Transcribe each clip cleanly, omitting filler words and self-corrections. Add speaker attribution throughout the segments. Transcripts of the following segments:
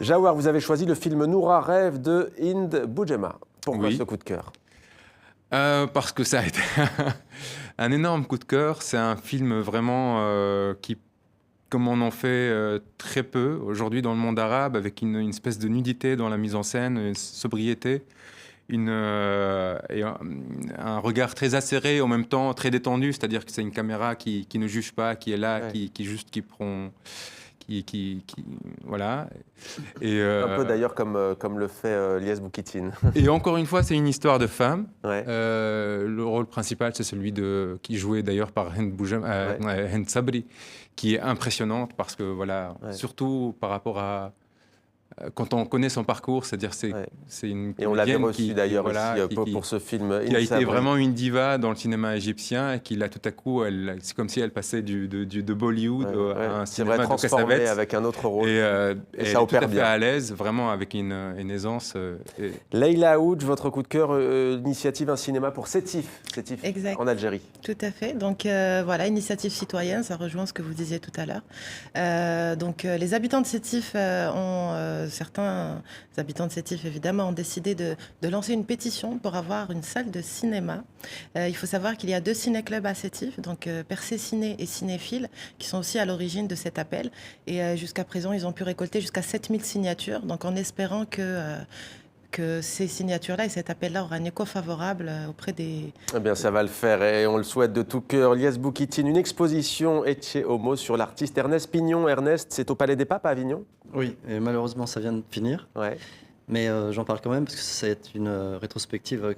Speaker 1: Jawar, vous avez choisi le film Noura rêve de Hind Boujedma. Pourquoi ce coup de cœur?
Speaker 2: Parce que ça a été un énorme coup de cœur. C'est un film vraiment qui, comme on en fait très peu aujourd'hui dans le monde arabe, avec une espèce de nudité dans la mise en scène, une sobriété, et un regard très acéré, en même temps très détendu, c'est-à-dire que c'est une caméra qui ne juge pas, qui est là,
Speaker 1: Ouais.
Speaker 2: qui prend... voilà. Et,
Speaker 1: Un peu d'ailleurs comme le fait Lies Boukitine.
Speaker 2: et encore une fois, c'est une histoire de femme.
Speaker 1: Ouais.
Speaker 2: Le rôle principal, c'est celui qui jouait d'ailleurs par Hind Sabri, qui est impressionnante parce que voilà, surtout par rapport à quand on connaît son parcours, c'est-à-dire c'est une
Speaker 1: Et on l'avait
Speaker 2: comédienne
Speaker 1: reçu d'ailleurs aussi pour ce film.
Speaker 2: qui a été vraiment une diva dans le cinéma égyptien et qui là tout à coup, c'est comme si elle passait de Bollywood à un
Speaker 1: c'est vrai,
Speaker 2: cinéma de
Speaker 1: transformé
Speaker 2: Cassavetes.
Speaker 1: avec un autre rôle.
Speaker 2: Et
Speaker 1: Et ça
Speaker 2: elle est tout
Speaker 1: opère
Speaker 2: à fait
Speaker 1: bien.
Speaker 2: à l'aise, vraiment avec une aisance.
Speaker 1: Leïla Aoudj, votre coup de cœur, initiative Un cinéma pour Sétif,
Speaker 3: Exact.
Speaker 1: en Algérie.
Speaker 3: Tout à fait. Donc voilà, initiative citoyenne, ça rejoint ce que vous disiez tout à l'heure. Donc les habitants de Sétif certains habitants de Sétif évidemment ont décidé de lancer une pétition pour avoir une salle de cinéma. Il faut savoir qu'il y a 2 ciné-clubs à Sétif, donc Percé Ciné et Cinéphile, qui sont aussi à l'origine de cet appel. Et jusqu'à présent, ils ont pu récolter jusqu'à 7000 signatures, donc en espérant que ces signatures-là et cet appel-là aura un écho favorable auprès des...
Speaker 1: Eh bien, ça va le faire et on le souhaite de tout cœur. Lies Boukitine, une exposition Ecce Homo sur l'artiste Ernest Pignon. Ernest, c'est au Palais des Papes à Avignon?
Speaker 4: Oui, et malheureusement, ça vient de finir.
Speaker 1: Ouais.
Speaker 4: Mais j'en parle quand même parce que c'est une rétrospective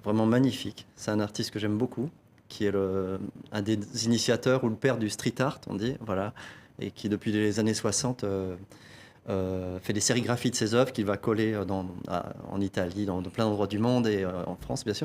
Speaker 4: vraiment magnifique. C'est un artiste que j'aime beaucoup, qui est un des initiateurs ou le père du street art, on dit, voilà, et qui depuis les années 60 fait des sérigraphies de ses œuvres qu'il va coller en Italie, dans plein d'endroits du monde et en France, bien sûr.